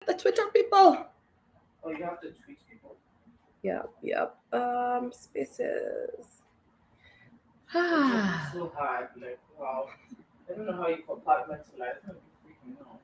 the Twitter people. Oh, you have to tweet people. Yep. Spaces. It must be Ah. so hard. Like, wow. I don't know how you compartmentalize. It's gonna be freaking out.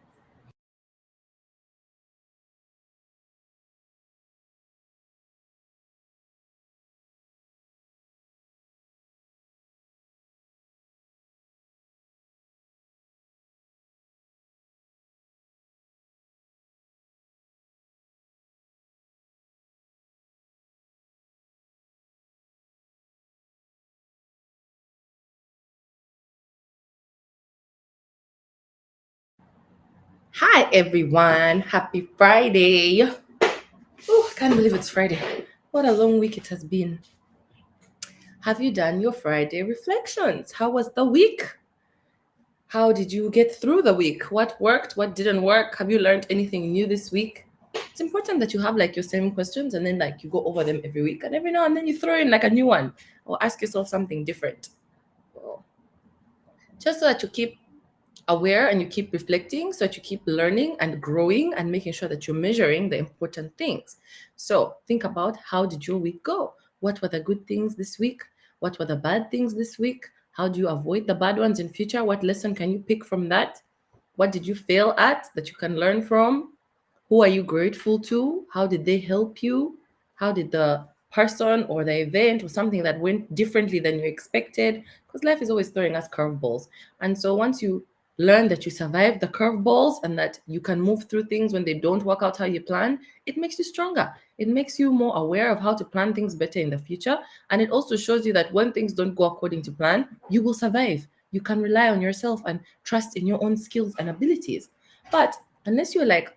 Hi everyone. Happy Friday. Oh, I can't believe it's Friday. What a long week it has been. Have you done your Friday reflections? How was the week? How did you get through the week? What worked? What didn't work? Have you learned anything new this week? It's important that you have like your same questions and then like you go over them every week and every now and then you throw in like a new one or ask yourself something different. Well, just so that you keep aware and you keep reflecting, so that you keep learning and growing and making sure that you're measuring the important things. So think about, how did your week go? What were the good things this week? What were the bad things this week? How do you avoid the bad ones in future? What lesson can you pick from that? What did you fail at that you can learn from? Who are you grateful to? How did they help you? How did the person or the event or something that went differently than you expected? Because life is always throwing us curveballs. And so once you learn that you survive the curveballs and that you can move through things when they don't work out how you plan, it makes you stronger. It makes you more aware of how to plan things better in the future. And it also shows you that when things don't go according to plan, you will survive. You can rely on yourself and trust in your own skills and abilities. But unless you're like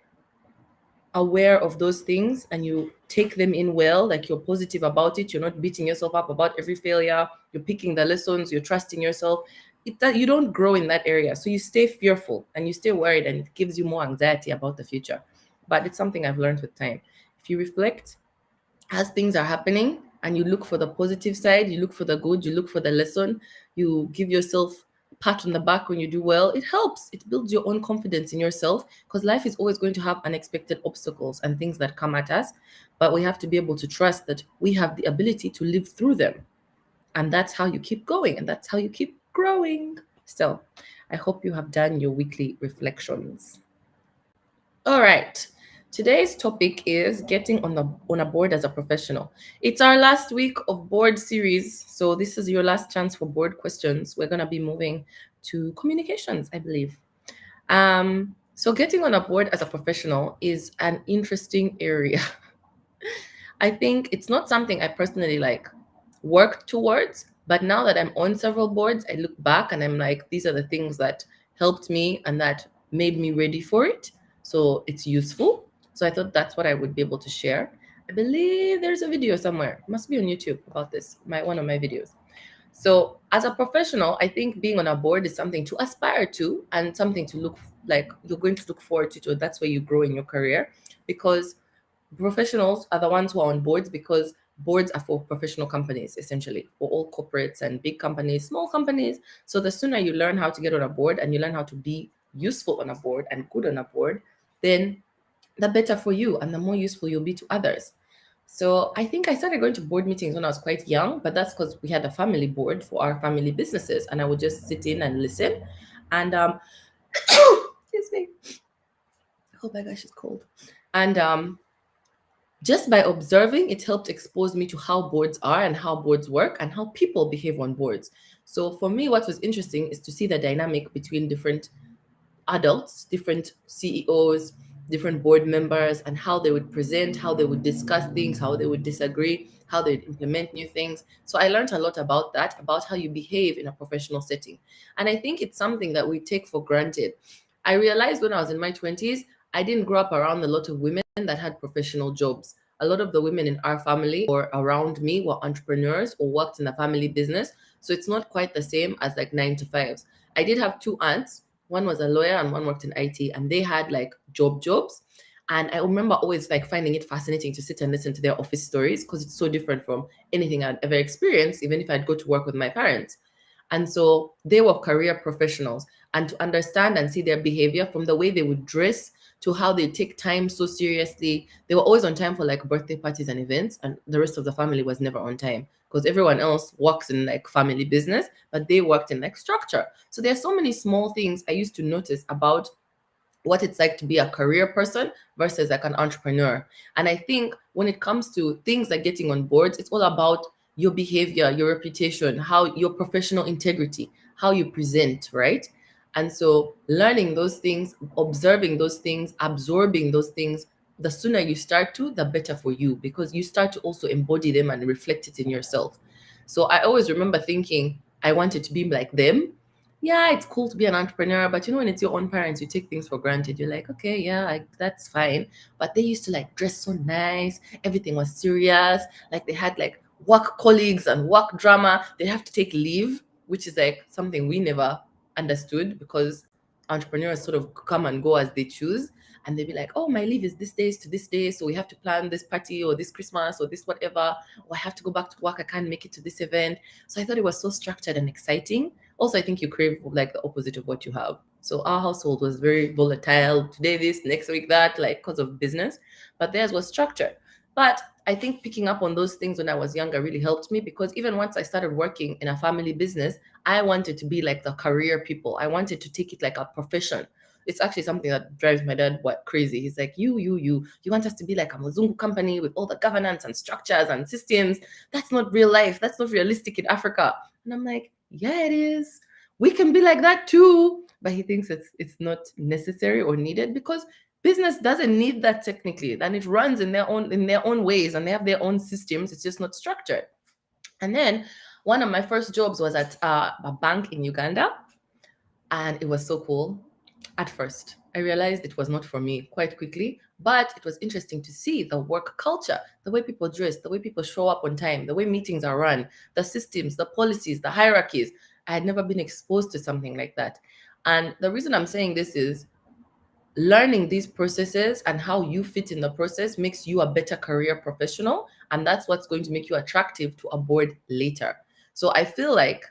aware of those things and you take them in well, like you're positive about it, you're not beating yourself up about every failure, you're picking the lessons, you're trusting yourself, that you don't grow in that area. So you stay fearful and you stay worried and it gives you more anxiety about the future. But it's something I've learned with time. If you reflect as things are happening and you look for the positive side, you look for the good, you look for the lesson, you give yourself a pat on the back when you do well, it helps. It builds your own confidence in yourself because life is always going to have unexpected obstacles and things that come at us. But we have to be able to trust that we have the ability to live through them. And that's how you keep going and that's how you keep growing. So I hope you have done your weekly reflections. All right. Today's topic is getting on a board as a professional. It's our last week of board series, so this is your last chance for board questions. We're gonna be moving to communications, I believe. So getting on a board as a professional is an interesting area. I think it's not something I personally like worked towards, but now that I'm on several boards, I look back and I'm like, these are the things that helped me and that made me ready for it. So it's useful. So I thought that's what I would be able to share. I believe there's a video somewhere, it must be on YouTube about this, one of my videos. So as a professional, I think being on a board is something to aspire to and something to look like you're going to look forward to. That's where you grow in your career, because professionals are the ones who are on boards, because boards are for professional companies, essentially for all corporates and big companies, small companies. So the sooner you learn how to get on a board and you learn how to be useful on a board and good on a board, then the better for you and the more useful you'll be to others. So I think I started going to board meetings when I was quite young, but that's because we had a family board for our family businesses, and I would just sit in and listen. And excuse me. Oh my gosh, it's cold. And just by observing, it helped expose me to how boards are and how boards work and how people behave on boards. So for me, what was interesting is to see the dynamic between different adults, different CEOs, different board members, and how they would present, how they would discuss things, how they would disagree, how they would implement new things. So I learned a lot about that, about how you behave in a professional setting. And I think it's something that we take for granted. I realized when I was in my 20s, I didn't grow up around a lot of women that had professional jobs. A lot of the women in our family or around me were entrepreneurs or worked in a family business. So it's not quite the same as like 9 to 5s. I did have two aunts. One was a lawyer and one worked in IT, and they had like jobs. And I remember always like finding it fascinating to sit and listen to their office stories because it's so different from anything I'd ever experienced, even if I'd go to work with my parents. And so they were career professionals, and to understand and see their behavior from the way they would dress to how they take time so seriously. They were always on time for like birthday parties and events, and the rest of the family was never on time because everyone else works in like family business, but they worked in like structure. So there are so many small things I used to notice about what it's like to be a career person versus like an entrepreneur. And I think when it comes to things like getting on boards, it's all about your behavior, your reputation, how your professional integrity, how you present, right? And so learning those things, observing those things, absorbing those things, the sooner you start to, the better for you because you start to also embody them and reflect it in yourself. So I always remember thinking I wanted to be like them. Yeah, it's cool to be an entrepreneur, but you know, when it's your own parents, you take things for granted. You're like, okay, yeah, that's fine. But they used to like dress so nice. Everything was serious. Like they had like work colleagues and work drama. They have to take leave, which is like something we never understood because entrepreneurs sort of come and go as they choose. And they'd be like, oh, my leave is this days to this day. So we have to plan this party or this Christmas or this whatever. Or I have to go back to work. I can't make it to this event. So I thought it was so structured and exciting. Also, I think you crave like the opposite of what you have. So our household was very volatile. Today this, next week that, like because of business. But theirs was structured. But I think picking up on those things when I was younger really helped me because even once I started working in a family business, I wanted to be like the career people. I wanted to take it like a profession. It's actually something that drives my dad what crazy. He's like, you want us to be like a Muzungu company with all the governance and structures and systems. That's not real life. That's not realistic in Africa. And I'm like, yeah, it is. We can be like that too. But he thinks it's not necessary or needed because business doesn't need that technically. And it runs in their own ways and they have their own systems. It's just not structured. And then one of my first jobs was at a bank in Uganda, and it was so cool. At first, I realized it was not for me quite quickly, but it was interesting to see the work culture, the way people dress, the way people show up on time, the way meetings are run, the systems, the policies, the hierarchies. I had never been exposed to something like that. And the reason I'm saying this is learning these processes and how you fit in the process makes you a better career professional. And that's what's going to make you attractive to a board later. So I feel like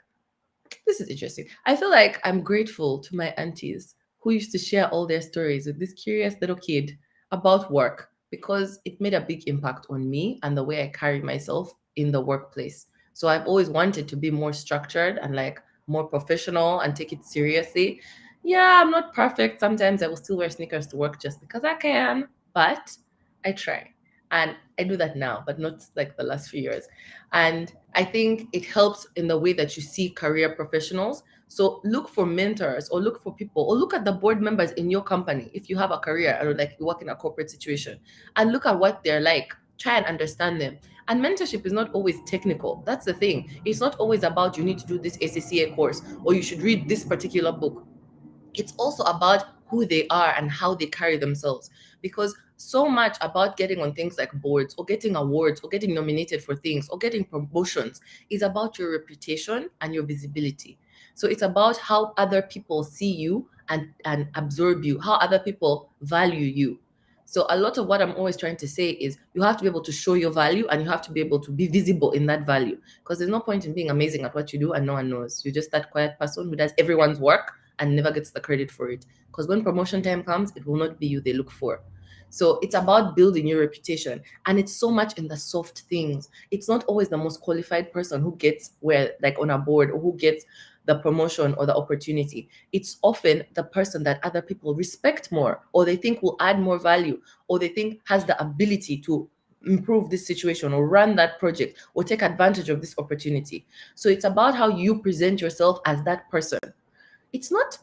this is interesting. I feel like I'm grateful to my aunties who used to share all their stories with this curious little kid about work because it made a big impact on me and the way I carry myself in the workplace. So I've always wanted to be more structured and like more professional and take it seriously. Yeah, I'm not perfect. Sometimes I will still wear sneakers to work just because I can, but I try. And I do that now, but not like the last few years. And I think it helps in the way that you see career professionals. So look for mentors or look for people or look at the board members in your company if you have a career or like you work in a corporate situation and look at what they're like. Try and understand them. And mentorship is not always technical. That's the thing. It's not always about you need to do this ACCA course or you should read this particular book. It's also about who they are and how they carry themselves. Because so much about getting on things like boards or getting awards or getting nominated for things or getting promotions is about your reputation and your visibility. So it's about how other people see you and absorb you, how other people value you. So a lot of what I'm always trying to say is you have to be able to show your value and you have to be able to be visible in that value. Because there's no point in being amazing at what you do and no one knows. You're just that quiet person who does everyone's work and never gets the credit for it. Because when promotion time comes, it will not be you they look for. So it's about building your reputation. And it's so much in the soft things. It's not always the most qualified person who gets where, like on a board, or who gets the promotion or the opportunity. It's often the person that other people respect more, or they think will add more value, or they think has the ability to improve this situation or run that project or take advantage of this opportunity. So it's about how you present yourself as that person. It's not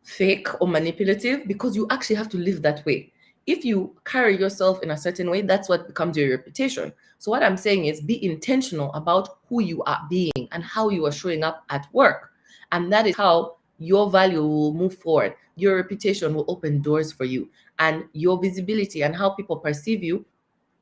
fake or manipulative because you actually have to live that way. If you carry yourself in a certain way, that's what becomes your reputation. So, what I'm saying is be intentional about who you are being and how you are showing up at work. And that is how your value will move forward. Your reputation will open doors for you, and your visibility and how people perceive you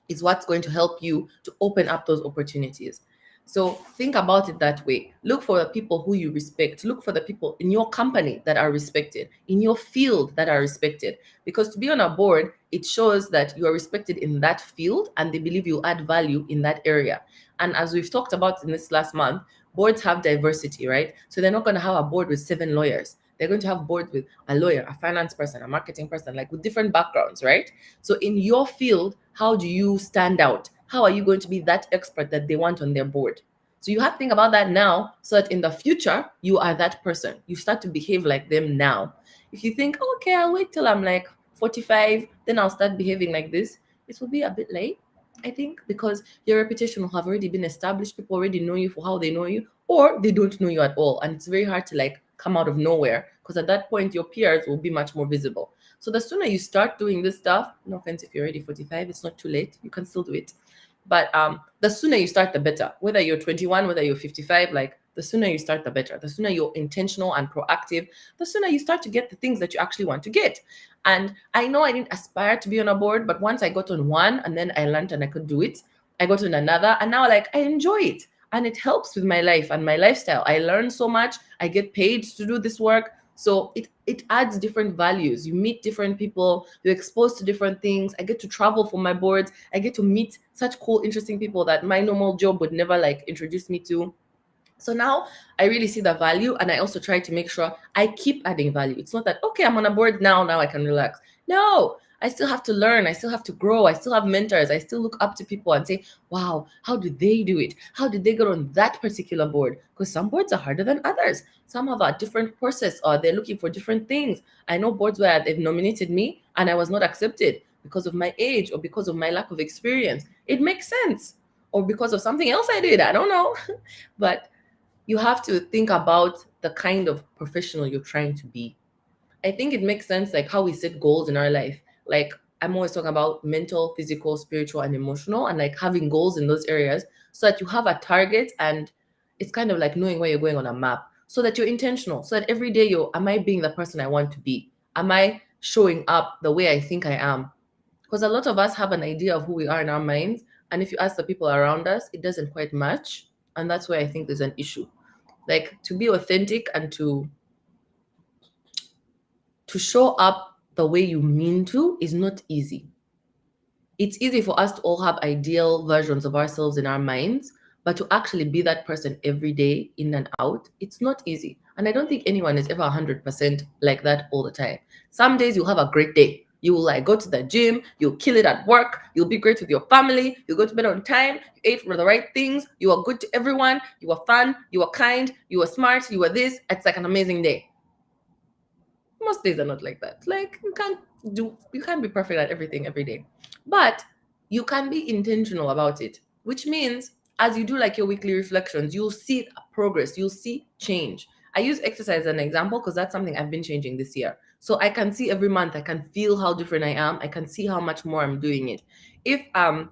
is what's going to help you to open up those opportunities. So think about it that way. Look for the people who you respect. Look for the people in your company that are respected, in your field that are respected. Because to be on a board, it shows that you are respected in that field and they believe you add value in that area. And as we've talked about in this last month, boards have diversity, right? So they're not going to have a board with 7 lawyers. They're going to have boards with a lawyer, a finance person, a marketing person, like with different backgrounds, right? So in your field, how do you stand out? How are you going to be that expert that they want on their board? So you have to think about that now so that in the future, you are that person. You start to behave like them now. If you think, oh, okay, I'll wait till I'm like 45, then I'll start behaving like this, it will be a bit late, I think, because your reputation will have already been established. People already know you for how they know you, or they don't know you at all. And it's very hard to like come out of nowhere because at that point, your peers will be much more visible. So the sooner you start doing this stuff, no offense if you're already 45, it's not too late. You can still do it. But the sooner you start, the better. Whether you're 21, whether you're 55, like the sooner you start, the better. The sooner you're intentional and proactive, the sooner you start to get the things that you actually want to get. And I know I didn't aspire to be on a board, but once I got on one and then I learned and I could do it, I got on another and now like I enjoy it. And it helps with my life and my lifestyle. I learn so much. I get paid to do this work. So it adds different values. You meet different people, you're exposed to different things. I get to travel for my boards. I get to meet such cool, interesting people that my normal job would never like introduce me to. So now I really see the value and I also try to make sure I keep adding value. It's not that, okay, I'm on a board now I can relax. No, I still have to learn. I still have to grow. I still have mentors. I still look up to people and say, wow, how do they do it? How did they get on that particular board? Because some boards are harder than others. Some have a different process or they're looking for different things. I know boards where they've nominated me and I was not accepted because of my age or because of my lack of experience. It makes sense. Or because of something else I did. I don't know. But you have to think about the kind of professional you're trying to be. I think it makes sense, like how we set goals in our life. Like I'm always talking about mental, physical, spiritual, and emotional, and like having goals in those areas so that you have a target and it's kind of like knowing where you're going on a map so that you're intentional, so that every day am I being the person I want to be? Am I showing up the way I think I am? Because a lot of us have an idea of who we are in our minds. And if you ask the people around us, it doesn't quite match. And that's where I think there's an issue. Like to be authentic and to show up the way you mean to is not easy. It's easy for us to all have ideal versions of ourselves in our minds, but to actually be that person every day, in and out, it's not easy. And I don't think anyone is ever 100% like that all the time. Some days you'll have a great day. You will like go to the gym, you'll kill it at work, you'll be great with your family, you'll go to bed on time, you ate for the right things, you are good to everyone, you are fun, you are kind, you are smart, you are this. It's like an amazing day. Most days are not like that. Like you can't be perfect at everything every day. But you can be intentional about it, which means as you do like your weekly reflections, you'll see progress, you'll see change. I use exercise as an example because that's something I've been changing this year. So I can see every month, I can feel how different I am. I can see how much more I'm doing it. If I'm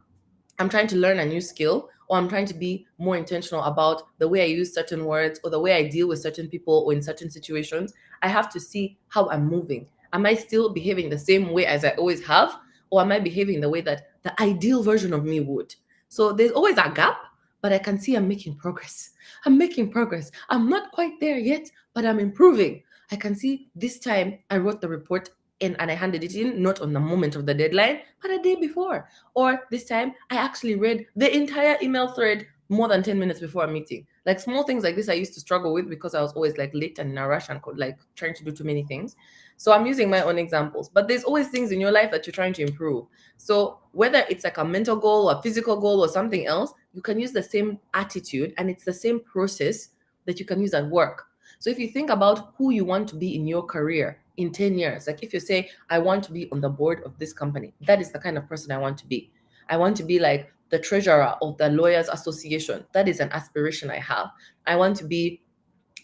trying to learn a new skill, or I'm trying to be more intentional about the way I use certain words or the way I deal with certain people or in certain situations, I have to see how I'm moving. Am I still behaving the same way as I always have? Or am I behaving the way that the ideal version of me would? So there's always a gap, but I can see I'm making progress. I'm making progress. I'm not quite there yet, but I'm improving. I can see this time I wrote the report and I handed it in, not on the moment of the deadline, but a day before. Or this time, I actually read the entire email thread more than 10 minutes before a meeting. Like small things like this, I used to struggle with because I was always like late and in a rush and could like trying to do too many things. So I'm using my own examples, but there's always things in your life that you're trying to improve. So whether it's like a mental goal, a physical goal, or something else, you can use the same attitude and it's the same process that you can use at work. So if you think about who you want to be in your career in 10 years, like if you say, I want to be on the board of this company, that is the kind of person I want to be. I want to be like the treasurer of the Lawyers Association. That is an aspiration I have. I want to be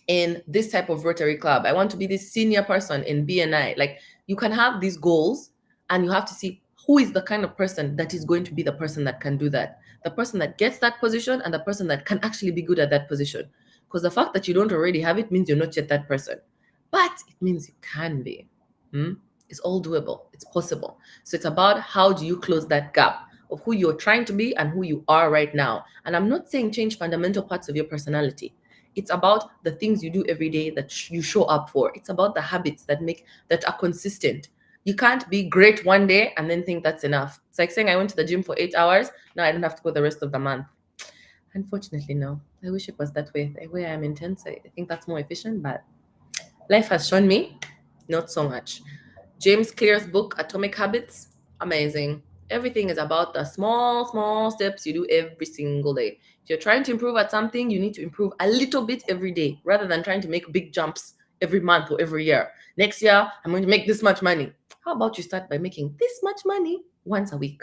in this type of Rotary Club. I want to be this senior person in BNI. Like you can have these goals and you have to see who is the kind of person that is going to be the person that can do that. The person that gets that position and the person that can actually be good at that position. Because the fact that you don't already have it means you're not yet that person. But it means you can be. It's all doable. It's possible. So it's about how do you close that gap of who you're trying to be and who you are right now. And I'm not saying change fundamental parts of your personality. It's about the things you do every day that you show up for. It's about the habits that are consistent. You can't be great one day and then think that's enough. It's like saying I went to the gym for 8 hours. Now I don't have to go the rest of the month. Unfortunately, no. I wish it was that way. The way I'm intense, I think that's more efficient, but Life has shown me not so much. James Clear's book, Atomic Habits, amazing. Everything is about the small, small steps you do every single day. If you're trying to improve at something, you need to improve a little bit every day rather than trying to make big jumps every month or every year. Next year, I'm going to make this much money. How about you start by making this much money once a week?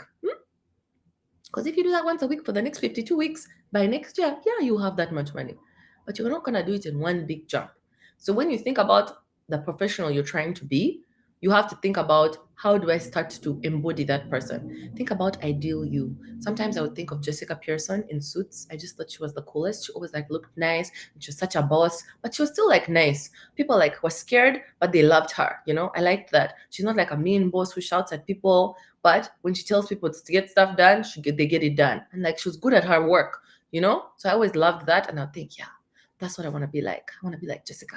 Because if you do that once a week for the next 52 weeks, by next year, yeah, you'll have that much money. But you're not going to do it in one big jump. So when you think about the professional you're trying to be, you have to think about, how do I start to embody that person? Think about ideal you. Sometimes I would think of Jessica Pearson in Suits. I just thought she was the coolest. She always like looked nice. She was such a boss, but she was still like nice. People like were scared, but they loved her. You know, I liked that. She's not like a mean boss who shouts at people, but when she tells people to get stuff done, they get it done. And like, she was good at her work, you know? So I always loved that. And I think, yeah, that's what I want to be like. I want to be like Jessica.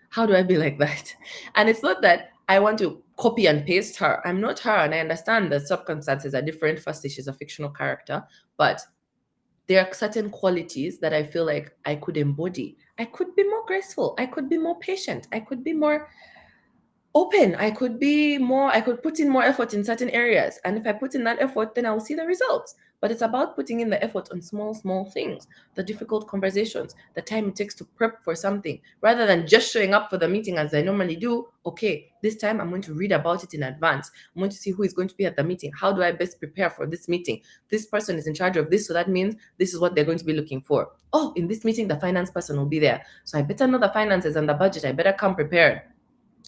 How do I be like that? And it's not that I want to copy and paste her. I'm not her. And I understand that circumstances are different. Firstly, she's a fictional character, but there are certain qualities that I feel like I could embody. I could be more graceful. I could be more patient. I could be more open. I could put in more effort in certain areas. And if I put in that effort, then I'll see the results. But it's about putting in the effort on small, small things, the difficult conversations, the time it takes to prep for something, rather than just showing up for the meeting as I normally do. Okay, this time I'm going to read about it in advance. I'm going to see who is going to be at the meeting. How do I best prepare for this meeting? This person is in charge of this, so that means this is what they're going to be looking for. Oh, in this meeting, the finance person will be there. So I better know the finances and the budget. I better come prepared.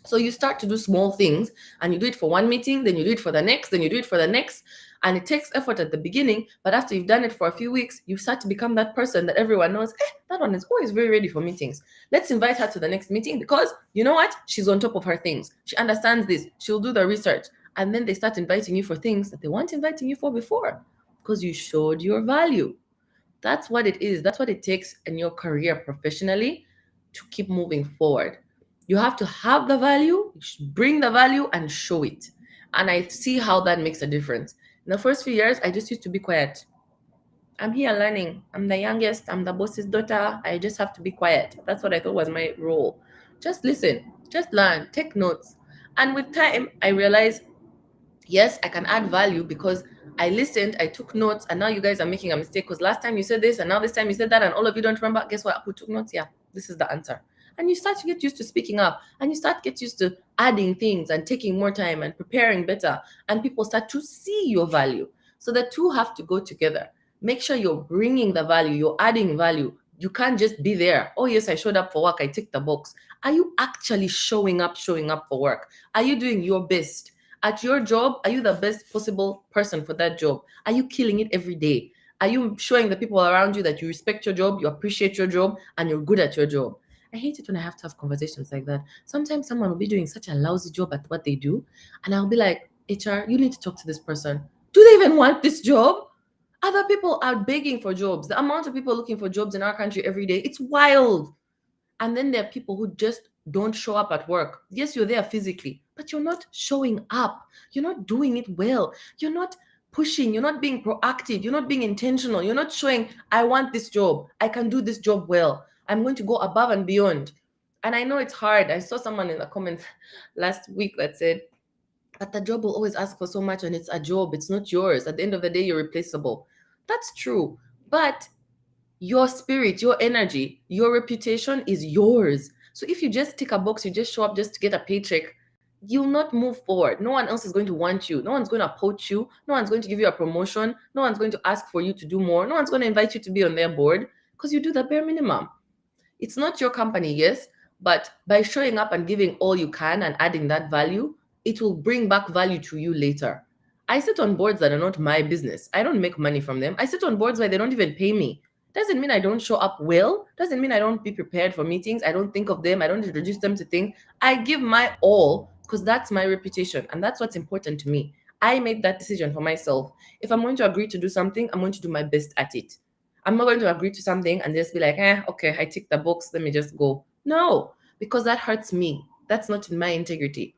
So you start to do small things, and you do it for one meeting, then you do it for the next, then you do it for the next. And it takes effort at the beginning, but after you've done it for a few weeks, you start to become that person that everyone knows, that one is always very ready for meetings. Let's invite her to the next meeting because you know what? She's on top of her things. She understands this. She'll do the research. And then they start inviting you for things that they weren't inviting you for before because you showed your value. That's what it is. That's what it takes in your career professionally to keep moving forward. You have to have the value, bring the value, and show it. And I see how that makes a difference. In the first few years, I just used to be quiet. I'm here learning. I'm the youngest. I'm the boss's daughter. I just have to be quiet. That's what I thought was my role. Just listen, just learn, take notes. And with time, I realized, yes, I can add value because I listened, I took notes, and now you guys are making a mistake because last time you said this and now this time you said that, and all of you don't remember. Guess what? Who took notes? Yeah, this is the answer. And you start to get used to speaking up, and you start to get used to adding things and taking more time and preparing better, and people start to see your value. So the two have to go together. Make sure you're bringing the value, you're adding value. You can't just be there. Oh, yes, I showed up for work, I ticked the box. Are you actually showing up for work? Are you doing your best? At your job, are you the best possible person for that job? Are you killing it every day? Are you showing the people around you that you respect your job, you appreciate your job, and you're good at your job? I hate it when I have to have conversations like that. Sometimes someone will be doing such a lousy job at what they do, and I'll be like, HR, you need to talk to this person. Do they even want this job? Other people are begging for jobs. The amount of people looking for jobs in our country every day, it's wild. And then there are people who just don't show up at work. Yes, you're there physically, but you're not showing up. You're not doing it well. You're not pushing. You're not being proactive. You're not being intentional. You're not showing, I want this job. I can do this job well. I'm going to go above and beyond. And I know it's hard. I saw someone in the comments last week that said, but the job will always ask for so much and it's a job. It's not yours. At the end of the day, you're replaceable. That's true. But your spirit, your energy, your reputation is yours. So if you just tick a box, you just show up just to get a paycheck, you'll not move forward. No one else is going to want you. No one's going to poach you. No one's going to give you a promotion. No one's going to ask for you to do more. No one's going to invite you to be on their board because you do the bare minimum. It's not your company, yes, but by showing up and giving all you can and adding that value, it will bring back value to you later. I sit on boards that are not my business. I don't make money from them. I sit on boards where they don't even pay me. Doesn't mean I don't show up well. Doesn't mean I don't be prepared for meetings. I don't think of them. I don't introduce them to things. I give my all because that's my reputation and that's what's important to me. I made that decision for myself. If I'm going to agree to do something, I'm going to do my best at it. I'm not going to agree to something and just be like, okay, I tick the box, let me just go. No, because that hurts me. That's not in my integrity.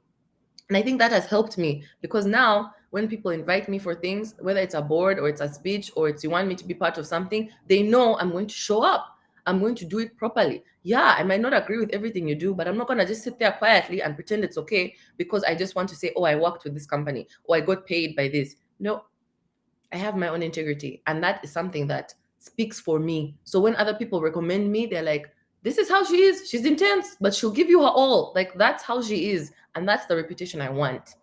And I think that has helped me because now when people invite me for things, whether it's a board or it's a speech or it's you want me to be part of something, they know I'm going to show up. I'm going to do it properly. Yeah, I might not agree with everything you do, but I'm not going to just sit there quietly and pretend it's okay because I just want to say, oh, I worked with this company, or I got paid by this. No, I have my own integrity, and that is something that speaks for me. So when other people recommend me, they're like, this is how she is. She's intense, but she'll give you her all. Like, that's how she is. And that's the reputation I want.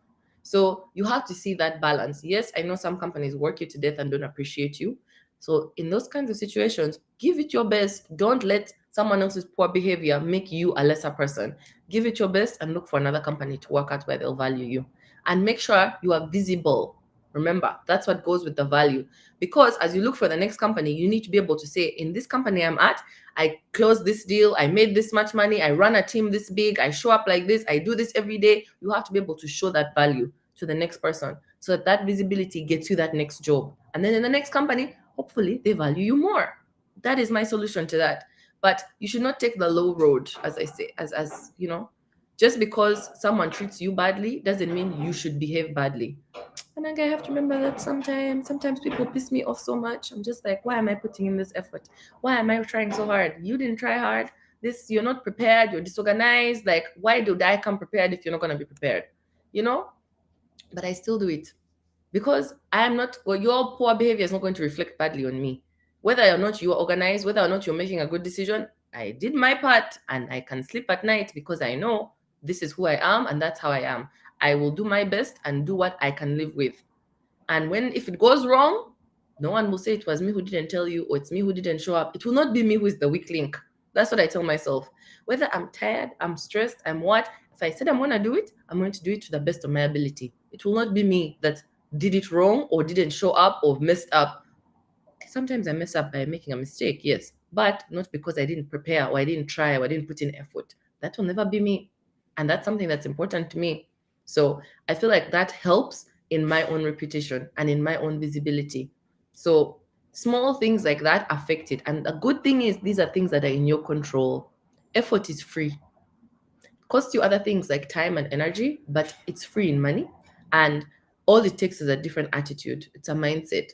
So you have to see that balance. Yes, I know some companies work you to death and don't appreciate you. So in those kinds of situations, give it your best. Don't let someone else's poor behavior make you a lesser person. Give it your best and look for another company to work at where they'll value you. And make sure you are visible. Remember, that's what goes with the value. Because as you look for the next company, you need to be able to say, in this company I'm at, I closed this deal, I made this much money, I run a team this big, I show up like this, I do this every day. You have to be able to show that value to the next person so that that visibility gets you that next job. And then in the next company, hopefully they value you more. That is my solution to that. But you should not take the low road, as I say, as you know, just because someone treats you badly doesn't mean you should behave badly. And I have to remember that sometimes people piss me off so much. I'm just like, why am I putting in this effort? Why am I trying so hard? You didn't try hard. This, you're not prepared, you're disorganized. Like, why did I come prepared if you're not gonna be prepared? You know? But I still do it. Because I am not, well, your poor behavior is not going to reflect badly on me. Whether or not you are organized, whether or not you're making a good decision, I did my part and I can sleep at night because I know this is who I am and that's how I am. I will do my best and do what I can live with. And when, if it goes wrong, no one will say it was me who didn't tell you or it's me who didn't show up. It will not be me who is the weak link. That's what I tell myself. Whether I'm tired, I'm stressed, I'm what, if I said I'm going to do it, I'm going to do it to the best of my ability. It will not be me that did it wrong or didn't show up or messed up. Sometimes I mess up by making a mistake, yes, but not because I didn't prepare or I didn't try or I didn't put in effort. That will never be me. And that's something that's important to me. So I feel like that helps in my own reputation and in my own visibility. So small things like that affect it. And the good thing is, these are things that are in your control. Effort is free. It costs you other things like time and energy, but it's free in money. And all it takes is a different attitude, it's a mindset.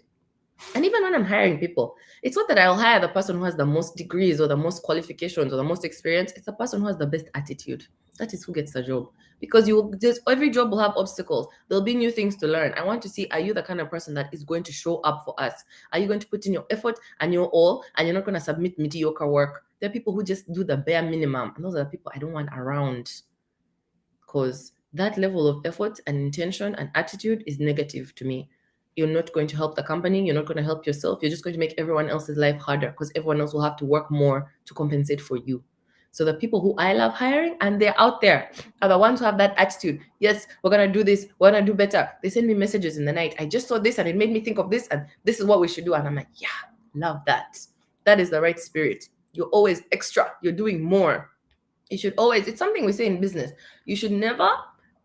And even when I'm hiring people, it's not that I'll hire the person who has the most degrees or the most qualifications or the most experience. It's the person who has the best attitude. That is who gets the job. Because you will just, every job will have obstacles. There'll be new things to learn. I want to see, are you the kind of person that is going to show up for us? Are you going to put in your effort and your all, and you're not going to submit mediocre work? There are people who just do the bare minimum. And those are the people I don't want around. Because that level of effort and intention and attitude is negative to me. You're not going to help the company. You're not going to help yourself. You're just going to make everyone else's life harder because everyone else will have to work more to compensate for you. So the people who I love hiring and they're out there are the ones who have that attitude. Yes, we're going to do this. We're going to do better. They send me messages in the night. I just saw this and it made me think of this and this is what we should do. And I'm like, yeah, love that. That is the right spirit. You're always extra. You're doing more. You should always, it's something we say in business. You should never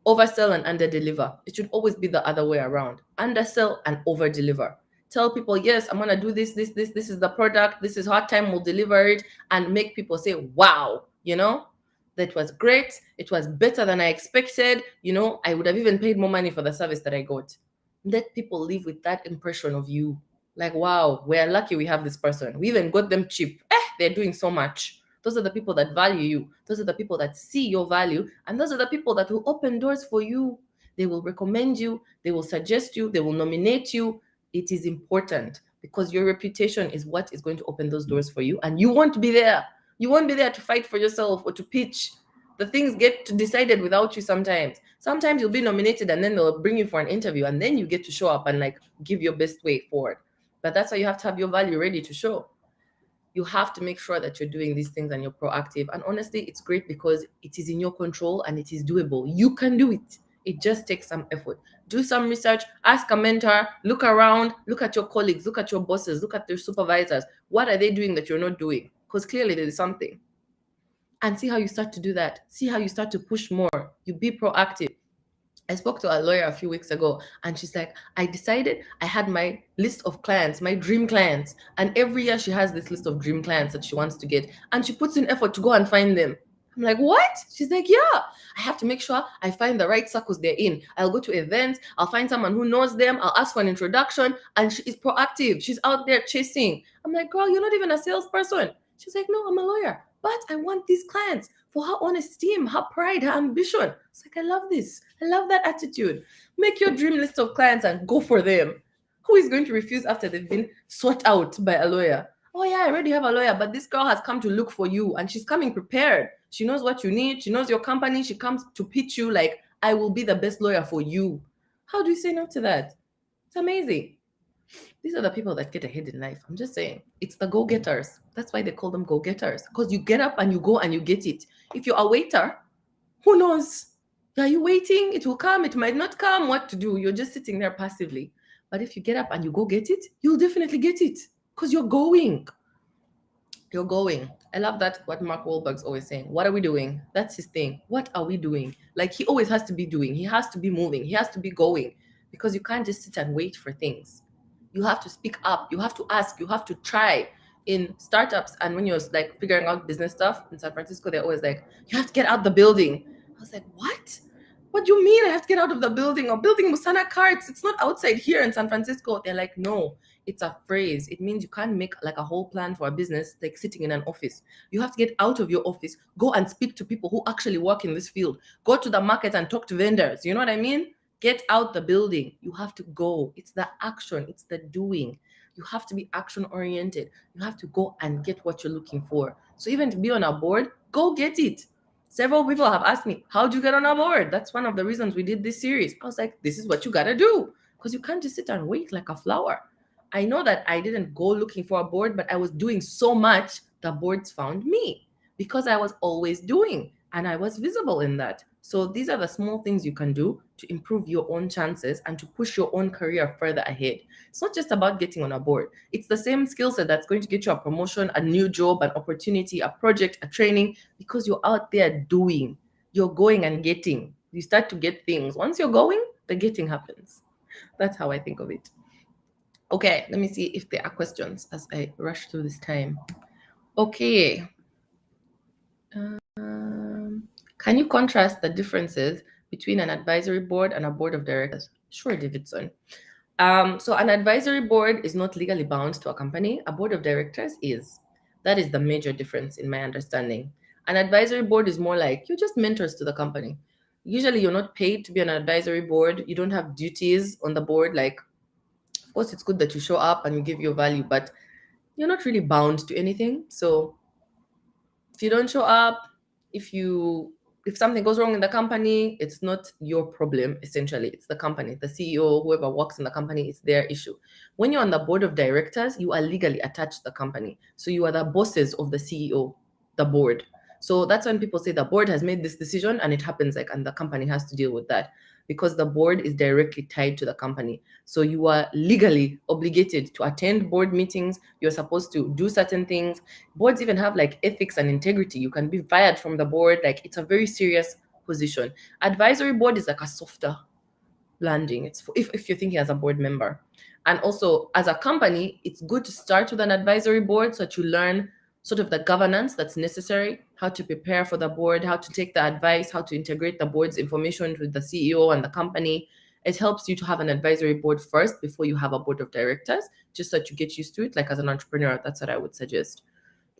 oversell and underdeliver. It should always be the other way around. Undersell and overdeliver. Tell people, yes, I'm gonna do this is the product, this is how time will deliver it, and make people say, wow, that was great. It was better than I expected. I would have even paid more money for the service that I got. Let people live with that impression of you. Like, wow, we're lucky we have this person. We even got them cheap. They're doing so much. Those are the people that value you. Those are the people that see your value. And those are the people that will open doors for you. They will recommend you. They will suggest you. They will nominate you. It is important because your reputation is what is going to open those doors for you. And you won't be there. You won't be there to fight for yourself or to pitch. The things get decided without you sometimes. Sometimes you'll be nominated and then they'll bring you for an interview and then you get to show up and give your best way forward. But that's why you have to have your value ready to show. You have to make sure that you're doing these things and you're proactive. And honestly, it's great because it is in your control and it is doable. You can do it. It just takes some effort. Do some research, ask a mentor, look around, look at your colleagues, look at your bosses, look at your supervisors. What are they doing that you're not doing? Because clearly there's something. And see how you start to do that. See how you start to push more. You be proactive. I spoke to a lawyer a few weeks ago and she's like, I decided I had my list of clients, my dream clients. And every year she has this list of dream clients that she wants to get. And she puts in effort to go and find them. I'm like, what? She's like, yeah, I have to make sure I find the right circles they're in. I'll go to events. I'll find someone who knows them. I'll ask for an introduction. And she is proactive. She's out there chasing. I'm like, girl, you're not even a salesperson. She's like, no, I'm a lawyer, but I want these clients for her own esteem, her pride, her ambition. It's like, I love this. I love that attitude. Make your dream list of clients and go for them. Who is going to refuse after they've been sought out by a lawyer? Oh yeah, I already have a lawyer, but this girl has come to look for you and she's coming prepared. She knows what you need. She knows your company. She comes to pitch you like, I will be the best lawyer for you. How do you say no to that? It's amazing. These are the people that get ahead in life. I'm just saying. It's the go-getters. That's why they call them go-getters. Because you get up and you go and you get it. If you're a waiter, who knows? Are you waiting? It will come. It might not come. What to do? You're just sitting there passively. But if you get up and you go get it, you'll definitely get it. Because you're going. You're going. I love that, what Mark Wahlberg's always saying. What are we doing? That's his thing. What are we doing? Like, he always has to be doing. He has to be moving. He has to be going. Because you can't just sit and wait for things. You have to speak up. You have to ask. You have to try. In startups and when you're like figuring out business stuff in San Francisco, they're always like, you have to get out the building. I was like, what? What do you mean I have to get out of the building? Or building Musana carts? It's not outside here in San Francisco. They're like, no, it's a phrase. It means you can't make like a whole plan for a business like sitting in an office. You have to get out of your office, go and speak to people who actually work in this field, go to the market and talk to vendors. You know what I mean? Get out the building. You have to go. It's the action. It's the doing. You have to be action oriented. You have to go and get what you're looking for. So even to be on a board, go get it. Several people have asked me, how'd you get on a board? That's one of the reasons we did this series. I was like, this is what you got to do. Because you can't just sit and wait like a flower. I know that I didn't go looking for a board, but I was doing so much, the boards found me because I was always doing and I was visible in that. So these are the small things you can do to improve your own chances and to push your own career further ahead. It's not just about getting on a board. It's the same skill set that's going to get you a promotion, a new job, an opportunity, a project, a training, because you're out there doing. You're going and getting. You start to get things. Once you're going, the getting happens. That's how I think of it. Okay, let me see if there are questions as I rush through this time. Okay. Can you contrast the differences between an advisory board and a board of directors? Sure, Davidson. So an advisory board is not legally bound to a company. A board of directors is. That is the major difference in my understanding. An advisory board is more like you're just mentors to the company. Usually you're not paid to be on an advisory board. You don't have duties on the board. Like, of course, it's good that you show up and you give your value, but you're not really bound to anything. So if you don't show up, if something goes wrong in the company, it's not your problem, essentially. It's the company, the CEO, whoever works in the company, it's their issue. When you're on the board of directors, you are legally attached to the company. So you are the bosses of the CEO, the board. So that's when people say the board has made this decision and it happens and the company has to deal with that because the board is directly tied to the company. So you are legally obligated to attend board meetings. You're supposed to do certain things. Boards even have like ethics and integrity. You can be fired from the board. Like, it's a very serious position. Advisory board is like a softer landing. It's if you're thinking as a board member. And also as a company, it's good to start with an advisory board so that you learn sort of the governance that's necessary, how to prepare for the board, how to take the advice, how to integrate the board's information with the CEO and the company. It helps you to have an advisory board first before you have a board of directors, just so that you get used to it. Like, as an entrepreneur, that's what I would suggest.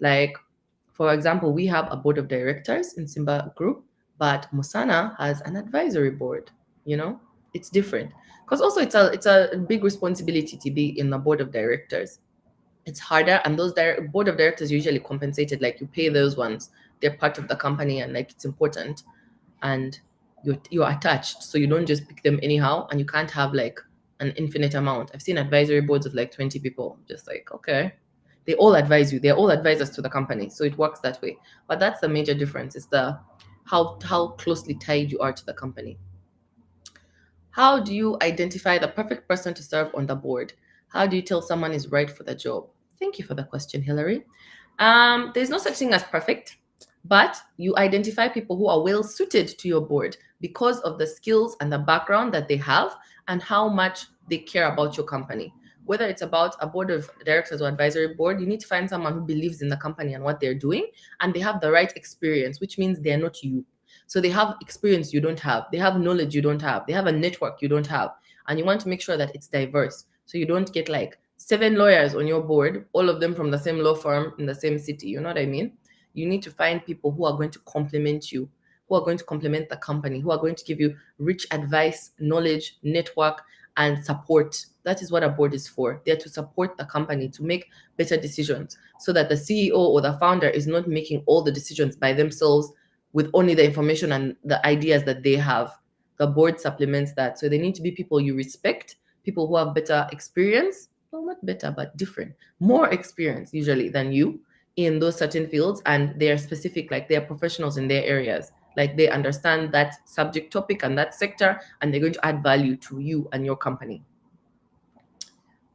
Like, for example, we have a board of directors in Simba Group, but Musana has an advisory board. It's different because also it's a big responsibility to be in the board of directors. It's harder, and those board of directors usually compensated. Like, you pay those ones, they're part of the company, and like, it's important, and you're attached, so you don't just pick them anyhow, and you can't have like an infinite amount. I've seen advisory boards of like 20 people, just like, okay, they all advise you, they're all advisors to the company, so it works that way. But that's the major difference, is the how closely tied you are to the company. How do you identify the perfect person to serve on the board? How do you tell someone is right for the job? Thank you for the question, Hillary. There's no such thing as perfect, but you identify people who are well suited to your board because of the skills and the background that they have and how much they care about your company. Whether it's about a board of directors or advisory board, you need to find someone who believes in the company and what they're doing, and they have the right experience, which means they're not you. So they have experience you don't have. They have knowledge you don't have. They have a network you don't have. And you want to make sure that it's diverse. So you don't get like 7 lawyers on your board, all of them from the same law firm in the same city. You know what I mean? You need to find people who are going to complement you, who are going to complement the company, who are going to give you rich advice, knowledge, network, and support. That is what a board is for. They're to support the company to make better decisions so that the CEO or the founder is not making all the decisions by themselves with only the information and the ideas that they have. The board supplements that. So they need to be people you respect, people who have better experience, well, not better, but different, more experience usually than you in those certain fields. And they're specific, like they're professionals in their areas. Like they understand that subject topic and that sector, and they're going to add value to you and your company.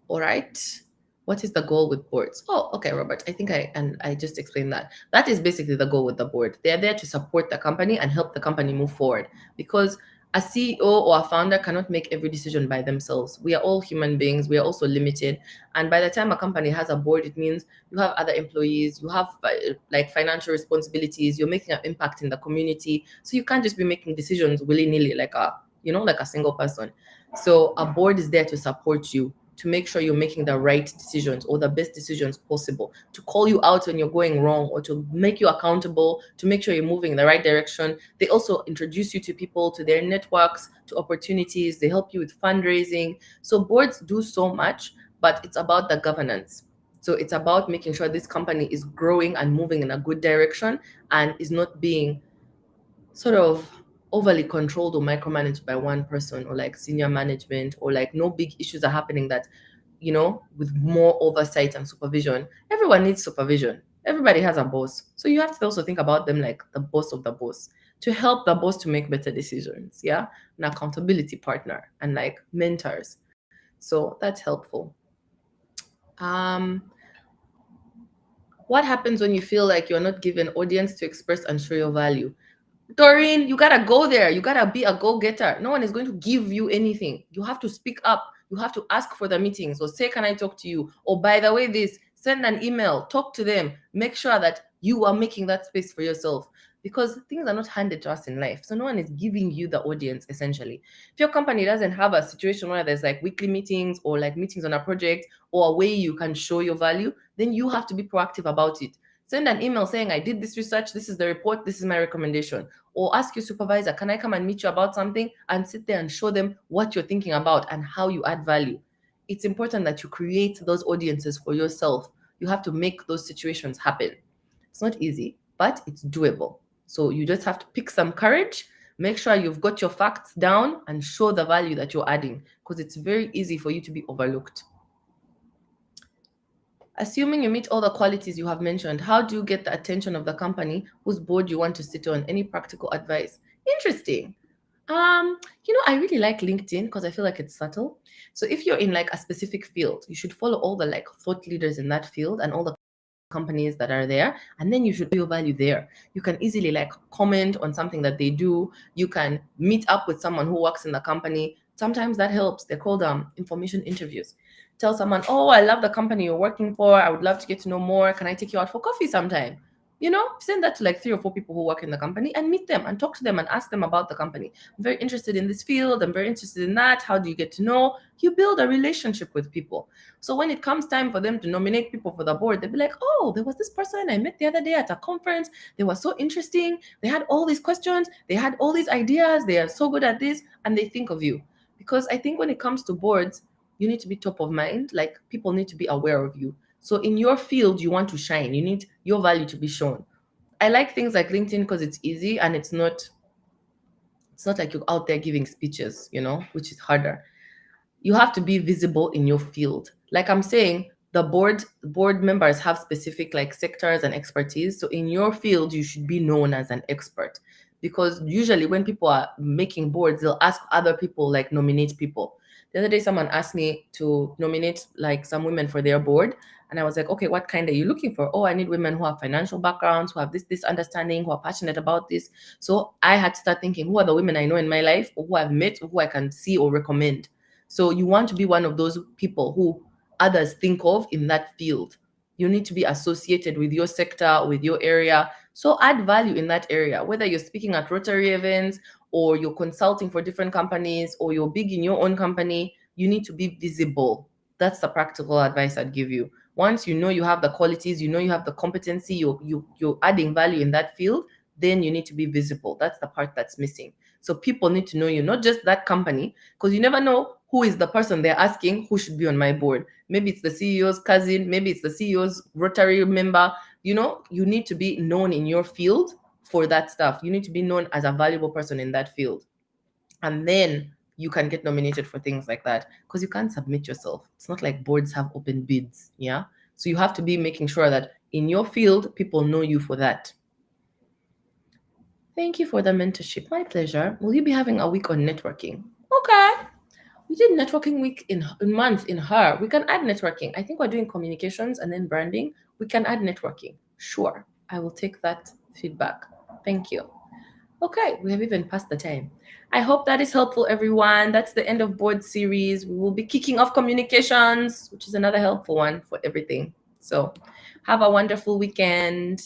All right. What is the goal with boards? Oh, okay, Robert. I think I just explained that. That is basically the goal with the board. They're there to support the company and help the company move forward, because a CEO or a founder cannot make every decision by themselves. We are all human beings. We are also limited. And by the time a company has a board, it means you have other employees, you have like financial responsibilities, you're making an impact in the community. So you can't just be making decisions willy-nilly like like a single person. So a board is there to support you, to make sure you're making the right decisions or the best decisions possible, to call you out when you're going wrong, or to make you accountable, to make sure you're moving in the right direction. They also introduce you to people, to their networks, to opportunities. They help you with fundraising. So boards do so much, but it's about the governance. So it's about making sure this company is growing and moving in a good direction and is not being sort of overly controlled or micromanaged by one person, or like senior management, or like no big issues are happening that, with more oversight and supervision. Everyone needs supervision. Everybody has a boss. So you have to also think about them like the boss of the boss, to help the boss to make better decisions. Yeah. An accountability partner and like mentors. So that's helpful. Um, what happens when you feel like you're not given audience to express and show your value? Doreen, you gotta go there. You gotta be a go-getter. No one is going to give you anything. You have to speak up. You have to ask for the meetings, or say, can I talk to you? Or by the way, this, send an email, talk to them, make sure that you are making that space for yourself. Because things are not handed to us in life. So no one is giving you the audience, essentially. If your company doesn't have a situation where there's like weekly meetings or like meetings on a project or a way you can show your value, then you have to be proactive about it. Send an email saying, I did this research, this is the report, this is my recommendation. Or ask your supervisor, can I come and meet you about something? And sit there and show them what you're thinking about and how you add value. It's important that you create those audiences for yourself. You have to make those situations happen. It's not easy, but it's doable. So you just have to pick some courage, make sure you've got your facts down, and show the value that you're adding, because it's very easy for you to be overlooked. Assuming you meet all the qualities you have mentioned, how do you get the attention of the company whose board you want to sit on? Any practical advice? Interesting. I really like LinkedIn because I feel like it's subtle. So if you're in like a specific field, you should follow all the like thought leaders in that field and all the companies that are there, and then you should put your value there. You can easily like comment on something that they do. You can meet up with someone who works in the company. Sometimes that helps. They're called information interviews. Tell someone, oh, I love the company you're working for, I would love to get to know more, can I take you out for coffee sometime? Send that to like 3 or 4 people who work in the company and meet them and talk to them and ask them about the company. I'm very interested in this field, I'm very interested in that. How do you get to know? You build a relationship with people. So when it comes time for them to nominate people for the board, they'll be like, oh, there was this person I met the other day at a conference. They were so interesting. They had all these questions. They had all these ideas. They are so good at this. And they think of you. Because I think when it comes to boards, you need to be top of mind. Like people need to be aware of you. So in your field, you want to shine. You need your value to be shown. I like things like LinkedIn because it's easy and it's not like you're out there giving speeches, which is harder. You have to be visible in your field. Like I'm saying, the board members have specific like sectors and expertise. So in your field, you should be known as an expert, because usually when people are making boards, they'll ask other people like nominate people. The other day, someone asked me to nominate like some women for their board. And I was like, okay, what kind are you looking for? Oh, I need women who have financial backgrounds, who have this understanding, who are passionate about this. So I had to start thinking, who are the women I know in my life, or who I've met, or who I can see or recommend. So you want to be one of those people who others think of in that field. You need to be associated with your sector, with your area. So add value in that area, whether you're speaking at Rotary events or you're consulting for different companies or you're big in your own company, you need to be visible. That's the practical advice I'd give you. Once you know you have the qualities, you know you have the competency, you're adding value in that field, then you need to be visible. That's the part that's missing. So people need to know you, not just that company, because you never know who is the person they're asking who should be on my board. Maybe it's the CEO's cousin, maybe it's the CEO's Rotary member. You need to be known in your field for that stuff. You need to be known as a valuable person in that field. And then you can get nominated for things like that, because you can't submit yourself. It's not like boards have open bids. Yeah. So you have to be making sure that in your field, people know you for that. Thank you for the mentorship. My pleasure. Will you be having a week on networking? Okay. We did networking week in month in her. We can add networking. I think we're doing communications and then branding. We can add networking. Sure. I will take that feedback. Thank you. Okay, we have even passed the time. I hope that is helpful, everyone. That's the end of board series. We will be kicking off communications, which is another helpful one for everything. So have a wonderful weekend.